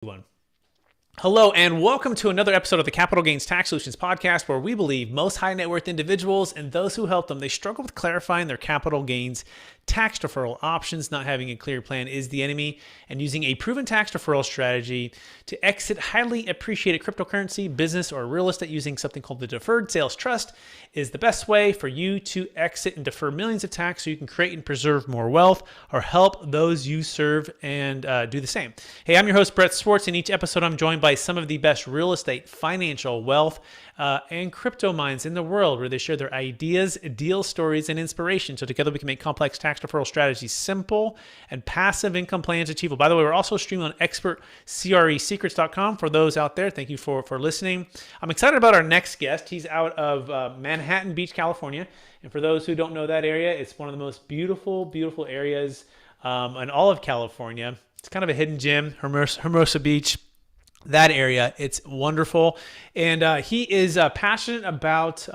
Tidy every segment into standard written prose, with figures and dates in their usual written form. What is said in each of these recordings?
One. Hello, and welcome to another episode of the Capital Gains Tax Solutions podcast, where we believe most high net worth individuals and those who help them, they struggle with clarifying their capital gains tax deferral options. Not having a clear plan is the enemy, and using a proven tax deferral strategy to exit highly appreciated cryptocurrency, business, or real estate using something called the Deferred Sales Trust is the best way for you to exit and defer millions of tax so you can create and preserve more wealth or help those you serve and do the same. Hey, I'm your host, Brett Swarts. In each episode, I'm joined by some of the best real estate, financial, wealth, and crypto minds in the world, where they share their ideas, deal stories, and inspiration. So together we can make complex tax deferral strategies simple and passive income plans achievable. By the way, we're also streaming on expertcresecrets.com for those out there. Thank you for listening. I'm excited about our next guest. He's out of Manhattan Beach, California. And for those who don't know that area, it's one of the most beautiful areas in all of California. It's kind of a hidden gem, Hermosa Beach. That area, it's wonderful. And he is passionate about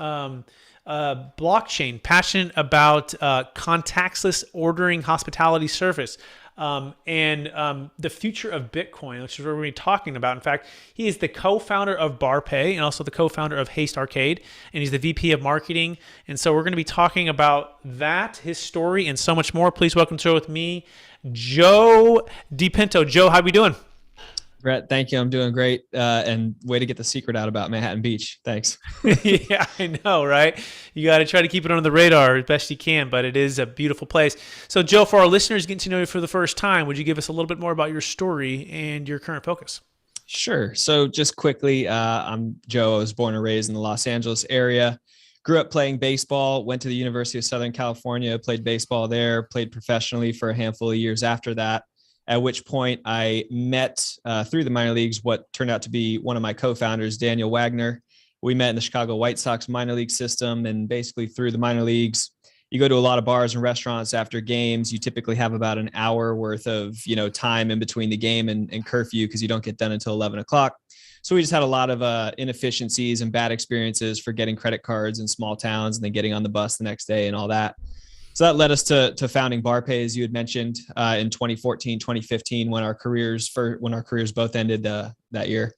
blockchain, passionate about contactless ordering hospitality service, and the future of Bitcoin, which is what we're going to be talking about. In fact, he is the co-founder of BarPay and also the co-founder of Starcade, and he's the VP of marketing. And so we're going to be talking about that, his story, and so much more. Please welcome to the show with me, Joe Pinto. Joe, how are we doing? Brett, thank you. I'm doing great. And way to get the secret out about Manhattan Beach. Thanks. Yeah, I know, right? You got to try to keep it on the radar as best you can, but it is a beautiful place. So, Joe, for our listeners getting to know you for the first time, would you give us a little bit more about your story and your current focus? Sure. So just quickly, I'm Joe. I was born and raised in the Los Angeles area. Grew up playing baseball, went to the University of Southern California, played baseball there, played professionally for a handful of years after that. At which point I met through the minor leagues what turned out to be one of my co-founders, Daniel Wagner. We met in the Chicago White Sox minor league system, and basically through the minor leagues, you go to a lot of bars and restaurants after games. You typically have about an hour worth of time in between the game and curfew because you don't get done until 11 o'clock. So we just had a lot of inefficiencies and bad experiences for getting credit cards in small towns and then getting on the bus the next day and all that. So that led us to founding BarPay, as you had mentioned, in 2014, 2015, when our careers both ended that year.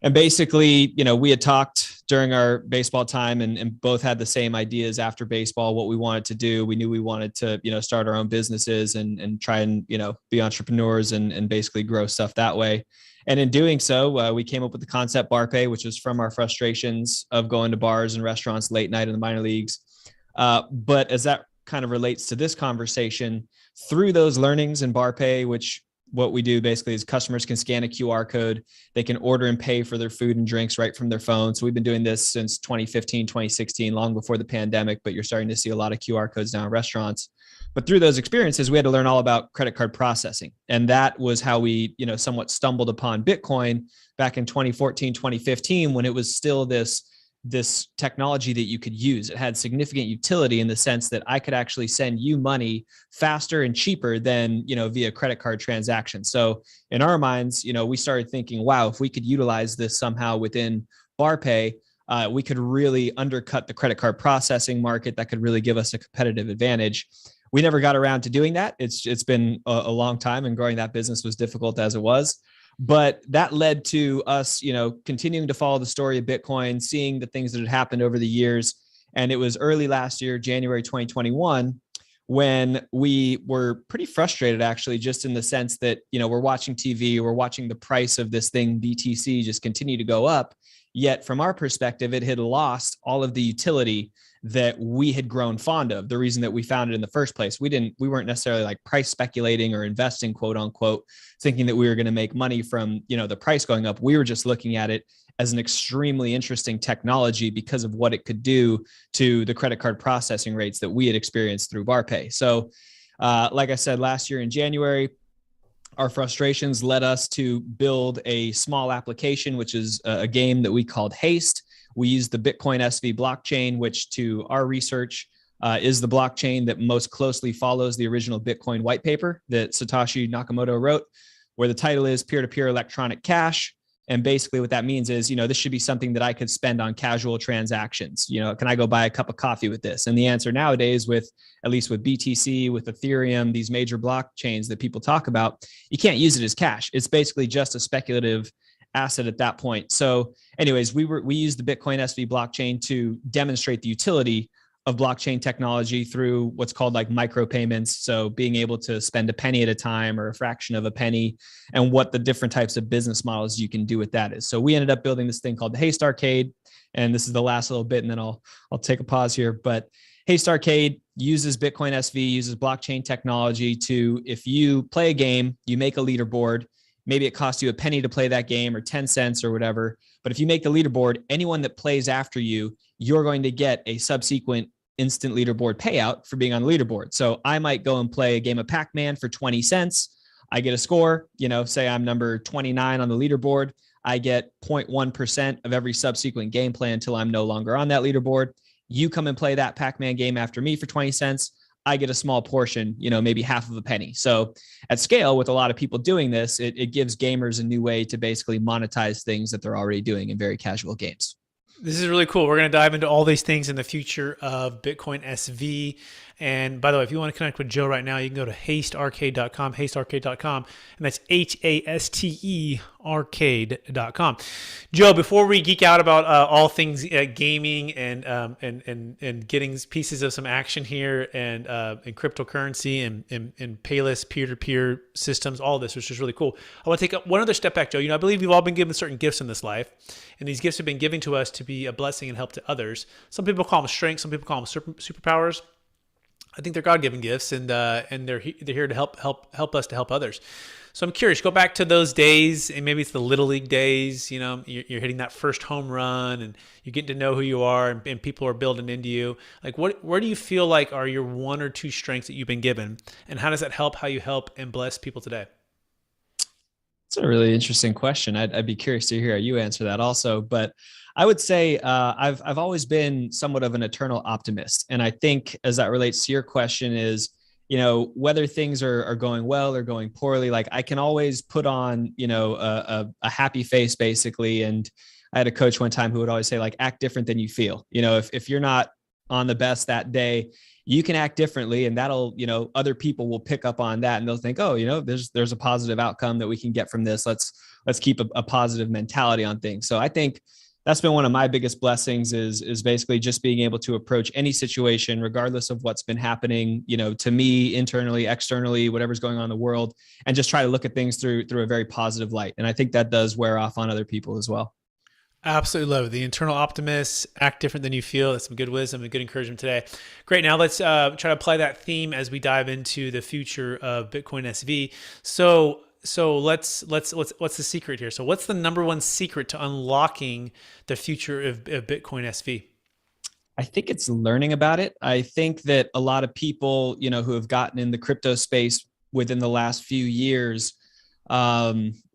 And basically, we had talked during our baseball time and both had the same ideas after baseball, what we wanted to do. We knew we wanted to, start our own businesses and try and, be entrepreneurs and basically grow stuff that way. And in doing so, we came up with the concept BarPay, which was from our frustrations of going to bars and restaurants late night in the minor leagues. But as that kind of relates to this conversation, through those learnings in BarPay, which what we do basically is customers can scan a QR code. They can order and pay for their food and drinks right from their phone. So we've been doing this since 2015, 2016, long before the pandemic, but you're starting to see a lot of QR codes now in restaurants. But through those experiences, we had to learn all about credit card processing. And that was how we, somewhat stumbled upon Bitcoin back in 2014, 2015, when it was still this technology that you could use. It had significant utility in the sense that I could actually send you money faster and cheaper than, via credit card transaction. So in our minds, we started thinking, wow, if we could utilize this somehow within BarPay, we could really undercut the credit card processing market. That could really give us a competitive advantage. We never got around to doing that. It's been a long time, and growing that business was difficult as it was. But that led to us, continuing to follow the story of Bitcoin, seeing the things that had happened over the years. And it was early last year, January 2021, when we were pretty frustrated, actually, just in the sense that, we're watching TV, we're watching the price of this thing, BTC, just continue to go up. Yet from our perspective, it had lost all of the utility that we had grown fond of. The reason that we found it in the first place, we weren't necessarily like price speculating or investing, quote unquote, thinking that we were going to make money from, the price going up. We were just looking at it as an extremely interesting technology because of what it could do to the credit card processing rates that we had experienced through BarPay. So, like I said, last year in January, our frustrations led us to build a small application, which is a game that we called Hastert. We use the Bitcoin SV blockchain, which to our research is the blockchain that most closely follows the original Bitcoin white paper that Satoshi Nakamoto wrote, where the title is Peer-to-Peer Electronic Cash. And basically what that means is, this should be something that I could spend on casual transactions. Can I go buy a cup of coffee with this? And the answer nowadays, at least with BTC, with Ethereum, these major blockchains that people talk about, you can't use it as cash. It's basically just a speculative asset at that point. So anyways, we used the Bitcoin SV blockchain to demonstrate the utility of blockchain technology through what's called like micropayments. So being able to spend a penny at a time or a fraction of a penny, and what the different types of business models you can do with that is. So we ended up building this thing called the Starcade. And this is the last little bit, and then I'll take a pause here. But Starcade uses Bitcoin SV, uses blockchain technology to, if you play a game, you make a leaderboard. Maybe it costs you a penny to play that game or 10 cents or whatever. But if you make the leaderboard, anyone that plays after you, you're going to get a subsequent instant leaderboard payout for being on the leaderboard. So I might go and play a game of Pac-Man for 20 cents. I get a score, say I'm number 29 on the leaderboard. I get 0.1% of every subsequent gameplay until I'm no longer on that leaderboard. You come and play that Pac-Man game after me for 20 cents. I get a small portion, maybe half of a penny. So at scale, with a lot of people doing this, it gives gamers a new way to basically monetize things that they're already doing in very casual games. This is really cool. We're going to dive into all these things in the future of Bitcoin SV. And by the way, if you want to connect with Joe right now, you can go to hastearcade.com, hastearcade.com, and that's HASTE arcade.com. Joe, before we geek out about all things gaming and getting pieces of some action here and cryptocurrency and payless peer-to-peer systems, all this, which is really cool. I want to take one other step back, Joe. I believe we've all been given certain gifts in this life, and these gifts have been given to us to be a blessing and help to others. Some people call them strengths, some people call them superpowers. I think they're God-given gifts, and they're here to help us to help others. So I'm curious, go back to those days, and maybe it's the Little League days. You're hitting that first home run, and you're getting to know who you are, and people are building into you. Like, where do you feel like are your one or two strengths that you've been given, and how does that help how you help and bless people today? It's a really interesting question. I'd be curious to hear how you answer that also, but I would say I've always been somewhat of an eternal optimist. And I think as that relates to your question is, whether things are going well or going poorly, like I can always put on, a happy face basically. And I had a coach one time who would always say, like, act different than you feel. If you're not on the best that day, you can act differently, and that'll, other people will pick up on that, and they'll think, oh, there's a positive outcome that we can get from this. Let's keep a positive mentality on things. So I think that's been one of my biggest blessings is basically just being able to approach any situation, regardless of what's been happening, to me, internally, externally, whatever's going on in the world, and just try to look at things through a very positive light. And I think that does wear off on other people as well. Absolutely love it. The internal optimist, act different than you feel. That's some good wisdom and good encouragement today. Great. Now let's try to apply that theme as we dive into the future of Bitcoin SV. So let's what's the secret here? So what's the number one secret to unlocking the future of Bitcoin SV? I think it's learning about it. I think that a lot of people, who have gotten in the crypto space within the last few years,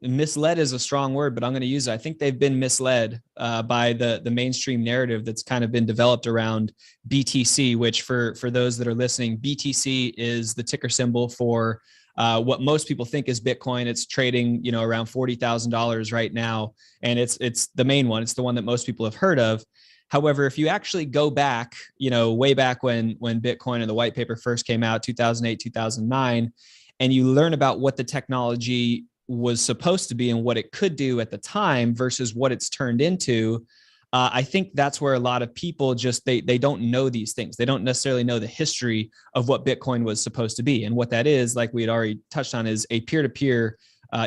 misled is a strong word, but I'm going to use it. I think they've been misled by the mainstream narrative that's kind of been developed around BTC, which for those that are listening, BTC is the ticker symbol for what most people think is Bitcoin. It's trading, around $40,000 right now. And it's the main one. It's the one that most people have heard of. However, if you actually go back, way back when Bitcoin and the white paper first came out, 2008, 2009, and you learn about what the technology was supposed to be and what it could do at the time versus what it's turned into, I think that's where a lot of people just, they don't know these things. They don't necessarily know the history of what Bitcoin was supposed to be. And what that is, like we had already touched on, is a peer-to-peer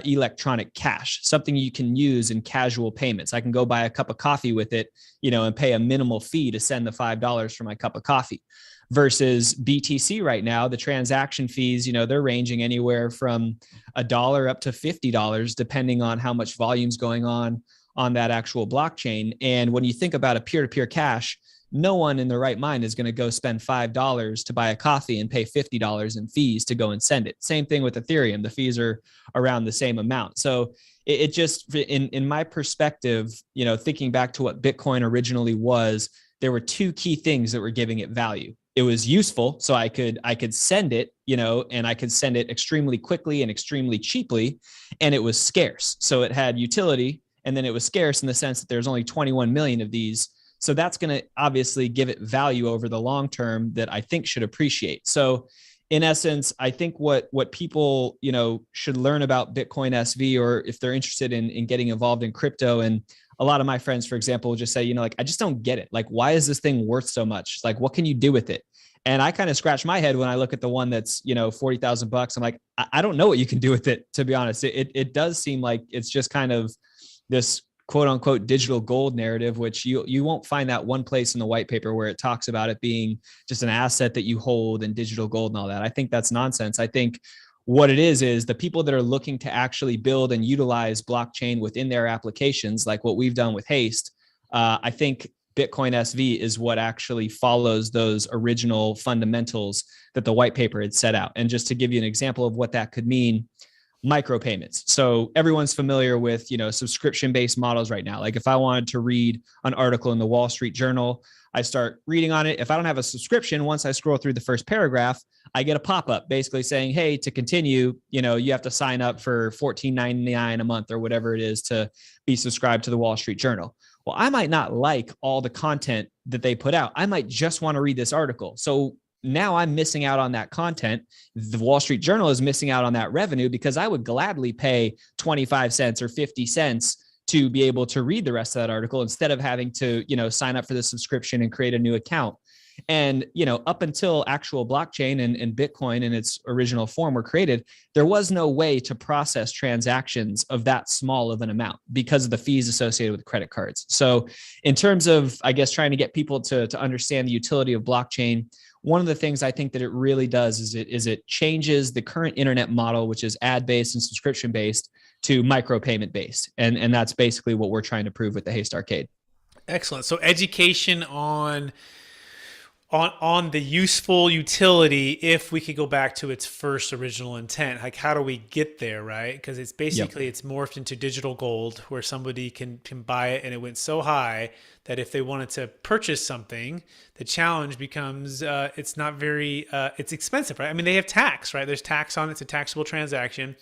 electronic cash, something you can use in casual payments. I can go buy a cup of coffee with it, and pay a minimal fee to send the $5 for my cup of coffee. Versus BTC right now, the transaction fees, they're ranging anywhere from $1 up to $50, depending on how much volume's going on that actual blockchain. And when you think about a peer-to-peer cash, no one in their right mind is going to go spend $5 to buy a coffee and pay $50 in fees to go and send it. Same thing with Ethereum. The fees are around the same amount. So it just, in my perspective, thinking back to what Bitcoin originally was, there were two key things that were giving it value. It was useful, so I could send it, and I could send it extremely quickly and extremely cheaply, and it was scarce. So it had utility And then it was scarce in the sense that there's only 21 million of these. So that's going to obviously give it value over the long term that I think should appreciate. So in essence, I think what people, should learn about Bitcoin SV, or if they're interested in getting involved in crypto, and a lot of my friends, for example, will just say, I just don't get it. Like, why is this thing worth so much? Like, what can you do with it? And I kind of scratch my head when I look at the one that's, $40,000. I'm like, I don't know what you can do with it, to be honest. It does seem like it's just kind of this quote unquote digital gold narrative, which you won't find that one place in the white paper where it talks about it being just an asset that you hold and digital gold and all that. I think that's nonsense. I think what it is the people that are looking to actually build and utilize blockchain within their applications, like what we've done with Haste. I think Bitcoin SV is what actually follows those original fundamentals that the white paper had set out. And just to give you an example of what that could mean, micropayments. So everyone's familiar with, subscription-based models right now. Like if I wanted to read an article in the Wall Street Journal, I start reading on it. If I don't have a subscription, once I scroll through the first paragraph, I get a pop-up basically saying, hey, to continue, you have to sign up for $14.99 a month or whatever it is to be subscribed to the Wall Street Journal. Well, I might not like all the content that they put out. I might just want to read this article. So now I'm missing out on that content. The Wall Street Journal is missing out on that revenue because I would gladly pay 25 cents or 50 cents to be able to read the rest of that article instead of having to, sign up for the subscription and create a new account. And, up until actual blockchain and Bitcoin in its original form were created, there was no way to process transactions of that small of an amount because of the fees associated with credit cards. So in terms of, I guess, trying to get people to understand the utility of blockchain, one of the things I think that it really does is it changes the current internet model, which is ad-based and subscription-based, to micropayment-based. And that's basically what we're trying to prove with the Starcade. Excellent. So education on the useful utility, if we could go back to its first original intent, like how do we get there, right? Because it's basically, It's morphed into digital gold where somebody can buy it, and it went so high that if they wanted to purchase something, the challenge becomes it's not very, it's expensive, right? I mean, they have tax, right? There's tax on it. It's a taxable transaction.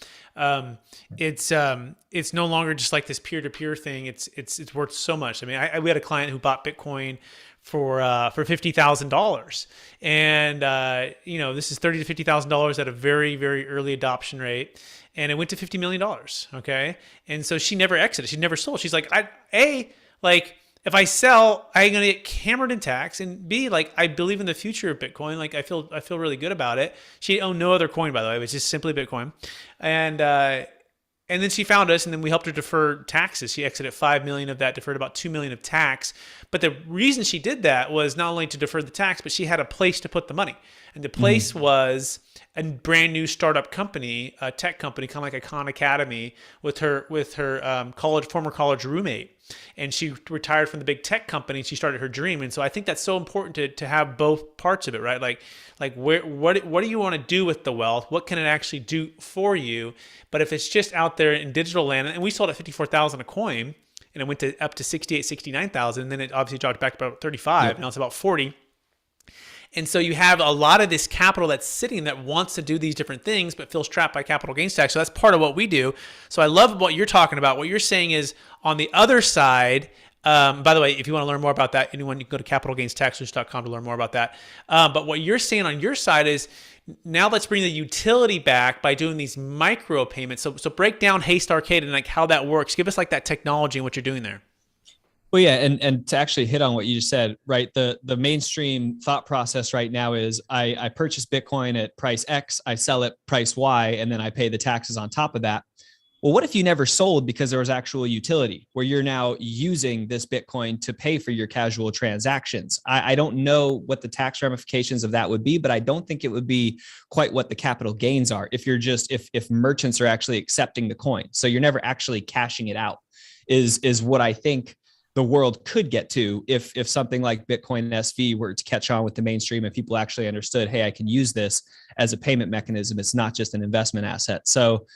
It's no longer just like this peer-to-peer thing. It's worth so much. I mean, we had a client who bought Bitcoin for $50,000, and this is $30,000 to $50,000 at a very, very early adoption rate, and it went to $50 million. Okay, and so she never exited. She never sold. She's like, if I sell, I'm gonna get hammered in tax, and B, like, I believe in the future of Bitcoin. Like I feel really good about it. She owned no other coin, by the way. It was just simply Bitcoin, and then she found us, and then we helped her defer taxes. She exited $5 million of that, deferred about $2 million of tax. But the reason she did that was not only to defer the tax, but she had a place to put the money. And the place was a brand new startup company, a tech company, kind of like a Khan Academy, with her former college roommate. And she retired from the big tech company, and she started her dream. And so I think that's so important to have both parts of it, right? Like what do you want to do with the wealth? What can it actually do for you? But if it's just out there in digital land, and we sold at $54,000 a coin, and it went up to $68,000, $69,000, and then it obviously dropped back to about $35,000, and now it's about $40,000. And so you have a lot of this capital that's sitting that wants to do these different things, but feels trapped by capital gains tax. So that's part of what we do. So I love what you're talking about. What you're saying is on the other side, by the way, if you want to learn more about that, anyone, you can go to capitalgainstaxlist.com to learn more about that. But what you're saying on your side is, now let's bring the utility back by doing these micro payments. So break down Hastert and like how that works. Give us like that technology and what you're doing there. Well, yeah, and to actually hit on what you just said, right? The mainstream thought process right now is I purchase Bitcoin at price X, I sell it price Y, and then I pay the taxes on top of that. Well, what if you never sold because there was actual utility where you're now using this Bitcoin to pay for your casual transactions? I don't know what the tax ramifications of that would be, but I don't think it would be quite what the capital gains are if you're just if merchants are actually accepting the coin. So you're never actually cashing it out is what I think the world could get to if something like Bitcoin SV were to catch on with the mainstream and people actually understood, hey, I can use this as a payment mechanism. It's not just an investment asset. So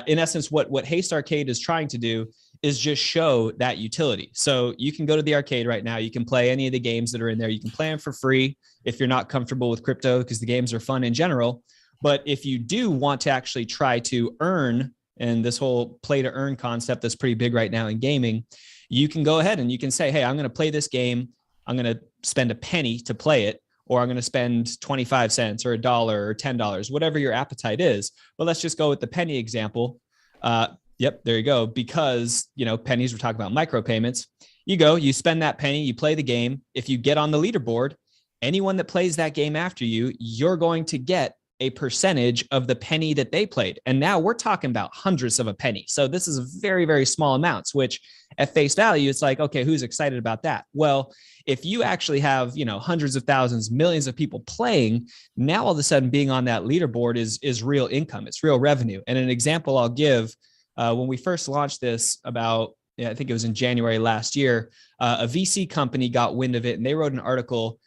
in essence, what Hastert is trying to do is just show that utility. So you can go to the arcade right now. You can play any of the games that are in there. You can play them for free if you're not comfortable with crypto because the games are fun in general. But if you do want to actually try to earn and this whole play to earn concept that's pretty big right now in gaming, you can go ahead and you can say, hey, I'm going to play this game. I'm going to spend a penny to play it, or I'm going to spend 25 cents or a dollar or $10, whatever your appetite is. But let's just go with the penny example. Yep, there you go. Because, pennies, we're talking about micropayments. You go, you spend that penny, you play the game. If you get on the leaderboard, anyone that plays that game after you, you're going to get a percentage of the penny that they played. And now we're talking about hundreds of a penny. So this is very, very small amounts, which at face value, it's like, okay, who's excited about that? Well, if you actually have, hundreds of thousands, millions of people playing, now all of a sudden being on that leaderboard is real income. It's real revenue. And an example I'll give, when we first launched this about, I think it was in January last year, a VC company got wind of it and they wrote an article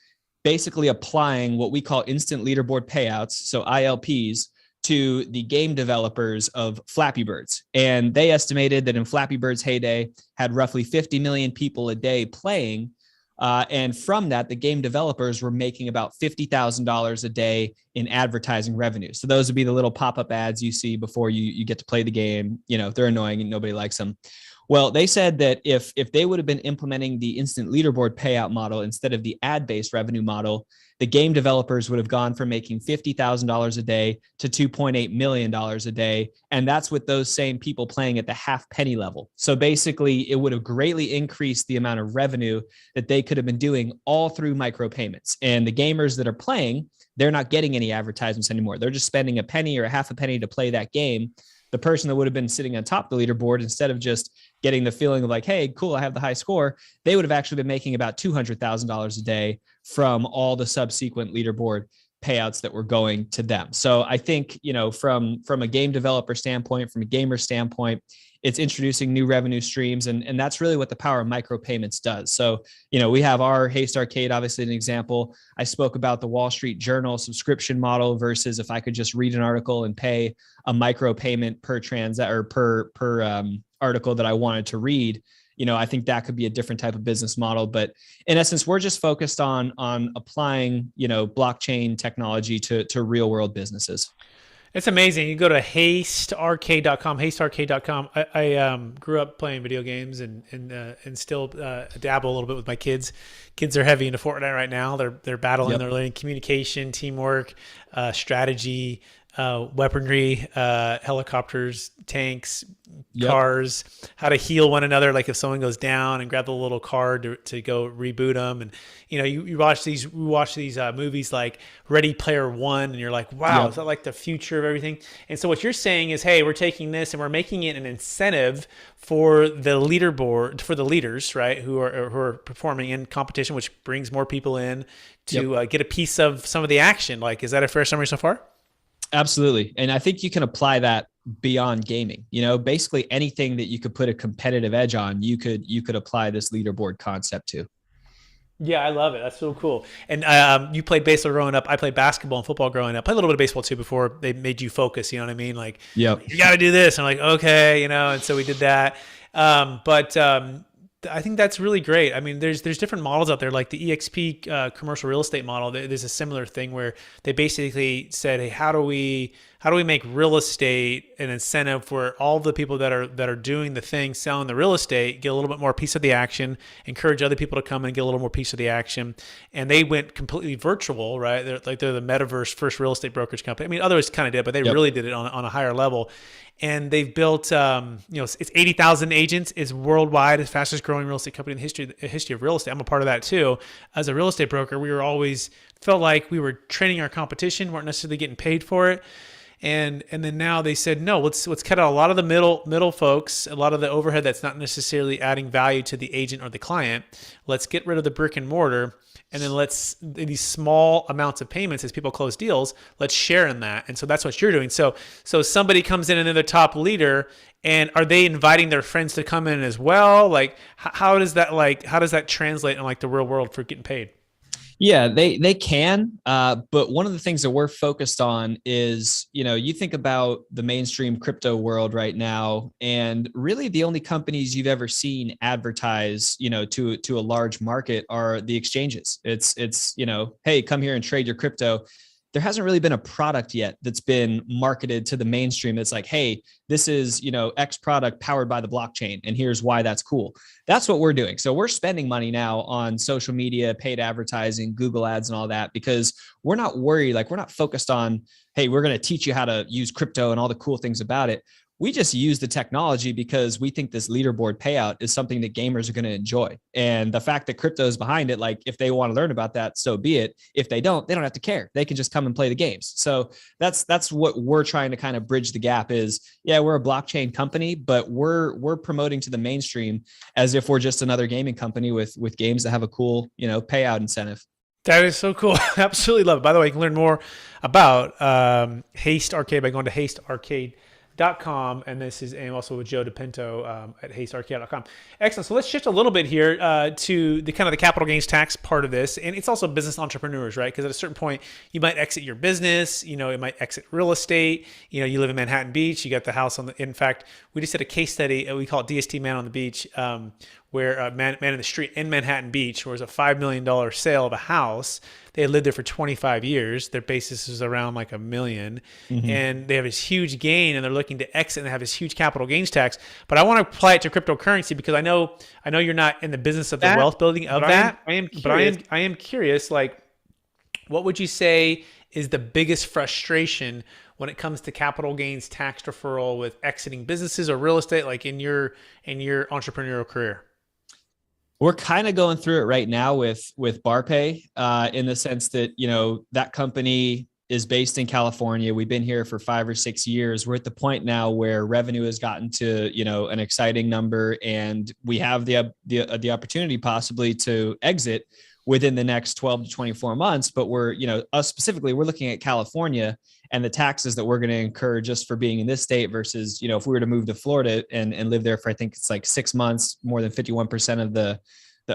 basically applying what we call instant leaderboard payouts, so ILPs, to the game developers of Flappy Birds. And they estimated that in Flappy Bird's heyday had roughly 50 million people a day playing. And from that, the game developers were making about $50,000 a day in advertising revenue. So those would be the little pop-up ads you see before you get to play the game. They're annoying and nobody likes them. Well, they said that if they would have been implementing the instant leaderboard payout model instead of the ad-based revenue model, the game developers would have gone from making $50,000 a day to $2.8 million a day. And that's with those same people playing at the half penny level. So basically, it would have greatly increased the amount of revenue that they could have been doing all through micropayments. And the gamers that are playing, they're not getting any advertisements anymore. They're just spending a penny or a half a penny to play that game. The person that would have been sitting on top of the leaderboard, instead of just getting the feeling of like, hey, cool, I have the high score, they would have actually been making about $200,000 a day from all the subsequent leaderboard payouts that were going to them. So I think, from a game developer standpoint, from a gamer standpoint, it's introducing new revenue streams. And that's really what the power of micropayments does. So, we have our Starcade, obviously an example. I spoke about the Wall Street Journal subscription model versus if I could just read an article and pay a micropayment per article that I wanted to read. I think that could be a different type of business model. But in essence, we're just focused on applying, blockchain technology to real world businesses. It's amazing. You go to hastarcade.com. I grew up playing video games and still dabble a little bit with my kids. Kids are heavy into Fortnite right now. They're battling. Yep. They're learning communication, teamwork, strategy, weaponry, helicopters, tanks, yep, cars, how to heal one another. Like if someone goes down, and grab the little card to go reboot them. And you watch these movies like Ready Player One, and you're like, wow, yep, is that like the future of everything? And so what you're saying is, hey, we're taking this and we're making it an incentive for the leaderboard, for the leaders, right, who are performing in competition, which brings more people in to yep, get a piece of some of the action. Like, is that a fair summary so far? Absolutely. And I think you can apply that beyond gaming. Basically anything that you could put a competitive edge on, you could apply this leaderboard concept to. Yeah, I love it. That's so cool. And you played baseball growing up. I played basketball and football growing up. Played a little bit of baseball too before they made you focus. You know what I mean? Like, yep, you got to do this. And I'm like, okay, and so we did that. But I think that's really great. I mean, there's different models out there, like the EXP commercial real estate model. There's a similar thing where they basically said, hey, how do we make real estate an incentive for all the people that are doing the thing, selling the real estate, get a little bit more piece of the action, encourage other people to come and get a little more piece of the action. And they went completely virtual, right? They're the Metaverse first real estate brokerage company. I mean, others kind of did, but they yep, really did it on a higher level. And they've built, it's 80,000 agents. It's worldwide, the fastest growing real estate company in the history of real estate. I'm a part of that too. As a real estate broker, we were always felt like we were training our competition, weren't necessarily getting paid for it. And then now they said, no, let's cut out a lot of the middle folks, a lot of the overhead that's not necessarily adding value to the agent or the client. Let's get rid of the brick and mortar. And then these small amounts of payments as people close deals, let's share in that. And so that's what you're doing. So somebody comes in and they're the top leader, and are they inviting their friends to come in as well? Like, how does that translate in like the real world for getting paid? Yeah, they can. But one of the things that we're focused on is, you think about the mainstream crypto world right now, and really the only companies you've ever seen advertise, to a large market are the exchanges. It's hey, come here and trade your crypto. there hasn't really been a product yet that's been marketed to the mainstream. It's like, hey, this is, X product powered by the blockchain, and here's why that's cool. That's what we're doing. So we're spending money now on social media, paid advertising, Google ads, and all that, because we're not worried. Like, we're not focused on, hey, we're going to teach you how to use crypto and all the cool things about it. We just use the technology because we think this leaderboard payout is something that gamers are going to enjoy. And the fact that crypto is behind it, like, if they want to learn about that, so be it. If they don't have to care. They can just come and play the games. So that's what we're trying to kind of bridge the gap is, yeah, we're a blockchain company, but we're promoting to the mainstream as if we're just another gaming company with games that have a cool, payout incentive. That is so cool. Absolutely love it. By the way, you can learn more about Hastert by going to hastearcade.com, and this is also with Joe DePinto at hastarcade.com. Excellent. So let's shift a little bit here to the kind of the capital gains tax part of this, and it's also business entrepreneurs, right? Because at a certain point, you might exit your business. You might exit real estate. You live in Manhattan Beach. You got the house on the. In fact, we just did a case study. We call it DST Man on the Beach. Where Man in the Street in Manhattan Beach, where it was a $5 million sale of a house. They had lived there for 25 years. Their basis is around like $1 million. Mm-hmm. And they have this huge gain, and they're looking to exit and have this huge capital gains tax. But I want to apply it to cryptocurrency because I know you're not in the business of the wealth building of that. I am curious, like, what would you say is the biggest frustration when it comes to capital gains tax deferral with exiting businesses or real estate, like in your entrepreneurial career? We're kind of going through it right now with BarPay in the sense that, that company is based in California. We've been here for 5 or 6 years. We're at the point now where revenue has gotten to, an exciting number, and we have the opportunity possibly to exit within the next 12 to 24 months. But we're, us specifically, we're looking at California and the taxes that we're going to incur just for being in this state versus, if we were to move to Florida and live there for, I think it's like 6 months, more than 51% of the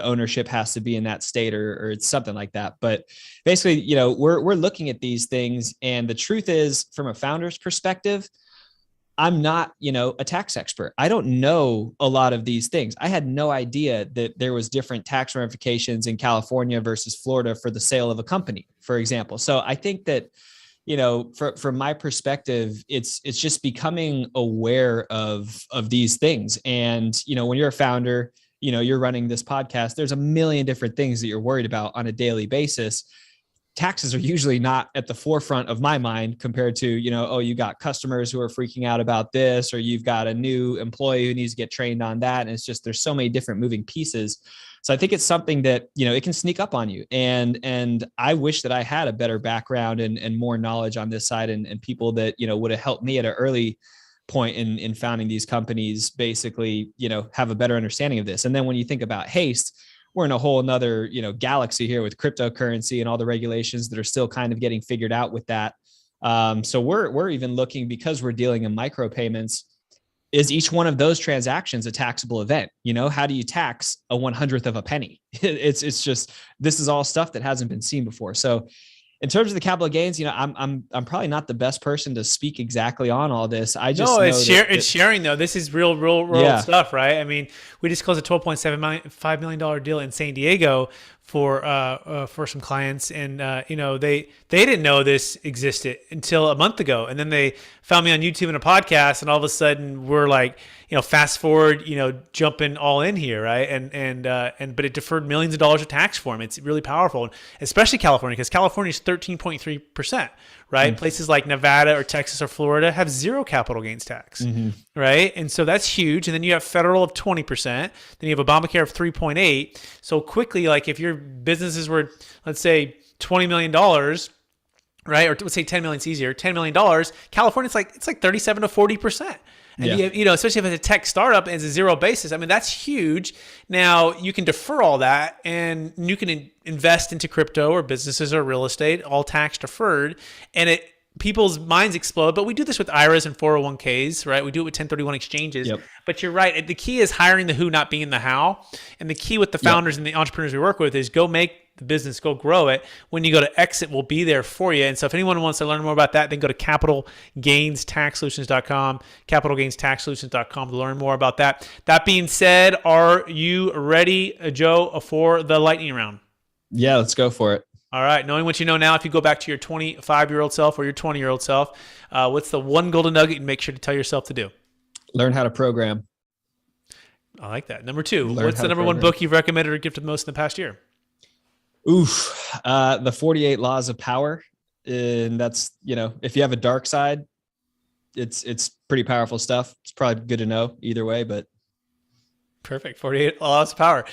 ownership has to be in that state or it's something like that. But basically, we're looking at these things. And the truth is, from a founder's perspective, I'm not, a tax expert. I don't know a lot of these things. I had no idea that there was different tax ramifications in California versus Florida for the sale of a company, for example. So I think that, from my perspective, it's just becoming aware of these things. And, when you're a founder, you're running this podcast, there's a million different things that you're worried about on a daily basis. Taxes are usually not at the forefront of my mind compared to, you got customers who are freaking out about this, or you've got a new employee who needs to get trained on that. And it's just, there's so many different moving pieces. So I think it's something that, it can sneak up on you. And I wish that I had a better background and more knowledge on this side and people that, would have helped me at an early point in founding these companies, basically, have a better understanding of this. And then when you think about Haste, we're in a whole nother, galaxy here with cryptocurrency and all the regulations that are still kind of getting figured out with that. So we're even looking, because we're dealing in micropayments, is each one of those transactions a taxable event? How do you tax a 100th of a penny? It's just, this is all stuff that hasn't been seen before. So in terms of the capital gains, I'm probably not the best person to speak exactly on all this. I just it's sharing though. This is real stuff, right? I mean, we just closed a $12.75 million deal in San Diego for some clients, and they didn't know this existed until a month ago, and then they found me on YouTube and a podcast, and all of a sudden we're like, fast forward, jumping all in here, right? But it deferred millions of dollars of tax for them. It's really powerful, especially California, because California is 13.3%, right? Mm-hmm. Places like Nevada or Texas or Florida have zero capital gains tax, mm-hmm. right? And so that's huge. And then you have federal of 20%. Then you have Obamacare of 3.8. So quickly, like if your businesses were, let's say, $20 million, right? Or let's say 10 million, it's easier. $10 million. California, it's like 37 to 40%. And you have, especially if it's a tech startup and it's a zero basis, I mean, that's huge. Now you can defer all that and you can invest into crypto or businesses or real estate, all tax deferred, and people's minds explode. But we do this with IRAs and 401ks, right? We do it with 1031 exchanges. Yep. But you're right. The key is hiring the who, not being the how. And the key with the founders and the entrepreneurs we work with is go make the business, go grow it. When you go to exit, we'll be there for you. And so if anyone wants to learn more about that, then go to capitalgainstaxsolutions.com, capitalgainstaxsolutions.com to learn more about that. That being said, are you ready, Joe, for the lightning round? Yeah, let's go for it. All right. Knowing what you know now, if you go back to your 25-year-old self or your 20-year-old self, what's the one golden nugget you make sure to tell yourself to do? Learn how to program. I like that. Number two, Learn what's how the to number one program. book you've recommended or gifted most in the past year? The 48 Laws of Power. And that's, if you have a dark side, it's pretty powerful stuff. It's probably good to know either way, but. Perfect. 48 Laws of Power.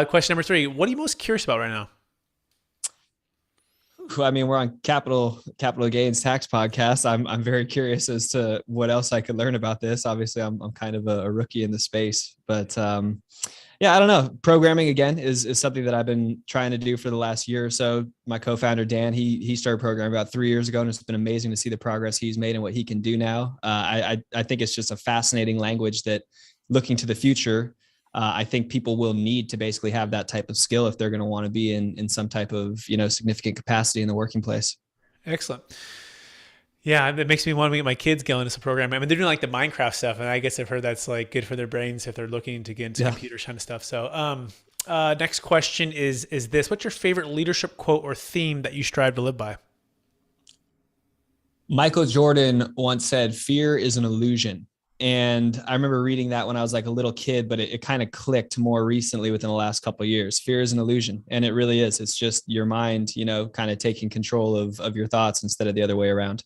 Question number three, what are you most curious about right now? I mean, we're on capital gains tax podcast. I'm very curious as to what else I could learn about this. Obviously, I'm kind of a rookie in the space, but yeah, I don't know. Programming again is something that I've been trying to do for the last year or so. My co-founder Dan, he started programming about 3 years ago, and it's been amazing to see the progress he's made and what he can do now. I think it's just a fascinating language that, looking to the future, I think people will need to basically have that type of skill if they're going to want to be in some type of, significant capacity in the working place. Excellent. Yeah, it makes me want to get my kids going into some programming. I mean, they're doing like the Minecraft stuff, and I guess I've heard that's like good for their brains if they're looking to get into computers kind of stuff. So, next question is this: what's your favorite leadership quote or theme that you strive to live by? Michael Jordan once said, "Fear is an illusion." And I remember reading that when I was like a little kid, but it kind of clicked more recently within the last couple of years. Fear is an illusion. And it really is. It's just your mind, kind of taking control of your thoughts instead of the other way around.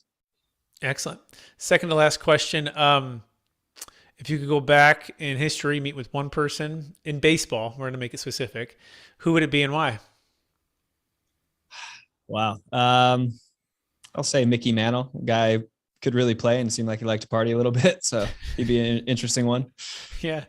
Excellent. Second to last question. If you could go back in history, meet with one person in baseball, we're going to make it specific, who would it be and why? Wow. I'll say Mickey Mantle, a guy could really play and seemed like he liked to party a little bit. So he'd be an interesting one. Yeah.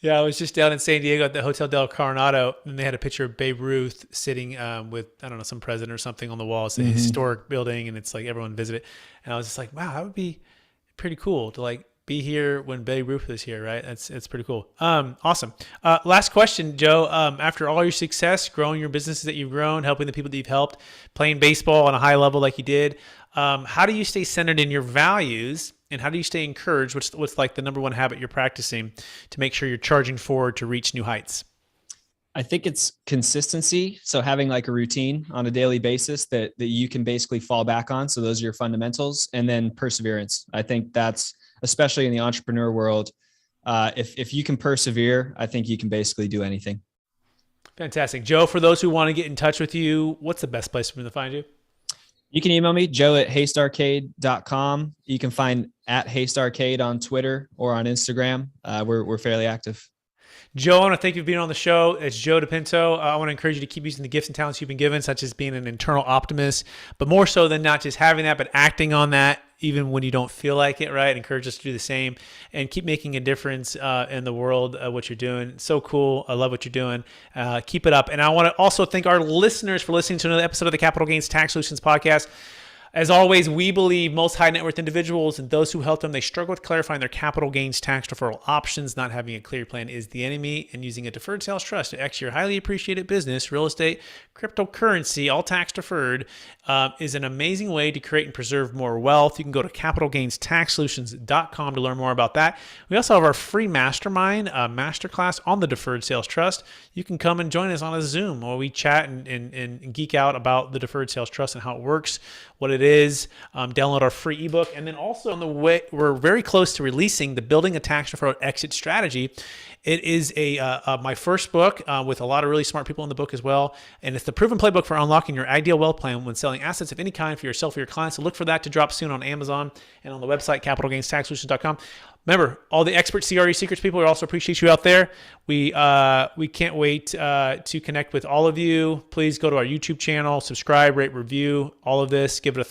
I was just down in San Diego at the Hotel del Coronado, and they had a picture of Babe Ruth sitting with, I don't know, some president or something on the wall. It's a historic building, and it's like everyone visit it. And I was just like, wow, that would be pretty cool to like be here when Babe Ruth is here, right? It's pretty cool. Awesome. Last question, Joe. After all your success, growing your businesses that you've grown, helping the people that you've helped, playing baseball on a high level like you did, how do you stay centered in your values, and how do you stay encouraged? What's like the number one habit you're practicing to make sure you're charging forward to reach new heights? I think it's consistency. So having like a routine on a daily basis that you can basically fall back on. So those are your fundamentals, and then perseverance. I think that's, especially in the entrepreneur world, if you can persevere, I think you can basically do anything. Fantastic. Joe, for those who want to get in touch with you, what's the best place for them to find you? You can email me, joe@hastarcade.com. You can find @Hastarcade on Twitter or on Instagram. We're fairly active. Joe, I want to thank you for being on the show. It's Joe DePinto. I want to encourage you to keep using the gifts and talents you've been given, such as being an internal optimist, but more so than not just having that, but acting on that even when you don't feel like it, right? Encourage us to do the same and keep making a difference in the world, what you're doing. So cool. I love what you're doing. Keep it up. And I want to also thank our listeners for listening to another episode of the Capital Gains Tax Solutions podcast. As always, we believe most high net worth individuals and those who help them, they struggle with clarifying their capital gains tax deferral options. Not having a clear plan is the enemy, and using a deferred sales trust to exit your highly appreciated business, real estate, cryptocurrency, all tax deferred, is an amazing way to create and preserve more wealth. You can go to capitalgainstaxsolutions.com to learn more about that. We also have our free mastermind masterclass on the deferred sales trust. You can come and join us on a Zoom where we chat and geek out about the deferred sales trust and how it works, what it is. Download our free ebook. And then also on the way, we're very close to releasing the Building a Tax Deferral Exit Strategy. It is my first book with a lot of really smart people in the book as well. And it's the proven playbook for unlocking your ideal wealth plan when selling assets of any kind for yourself or your clients. So look for that to drop soon on Amazon and on the website, capitalgainstaxsolutions.com. Remember, all the expert CRE secrets people, we also appreciate you out there. We can't wait to connect with all of you. Please go to our YouTube channel, subscribe, rate, review, all of this. Give it a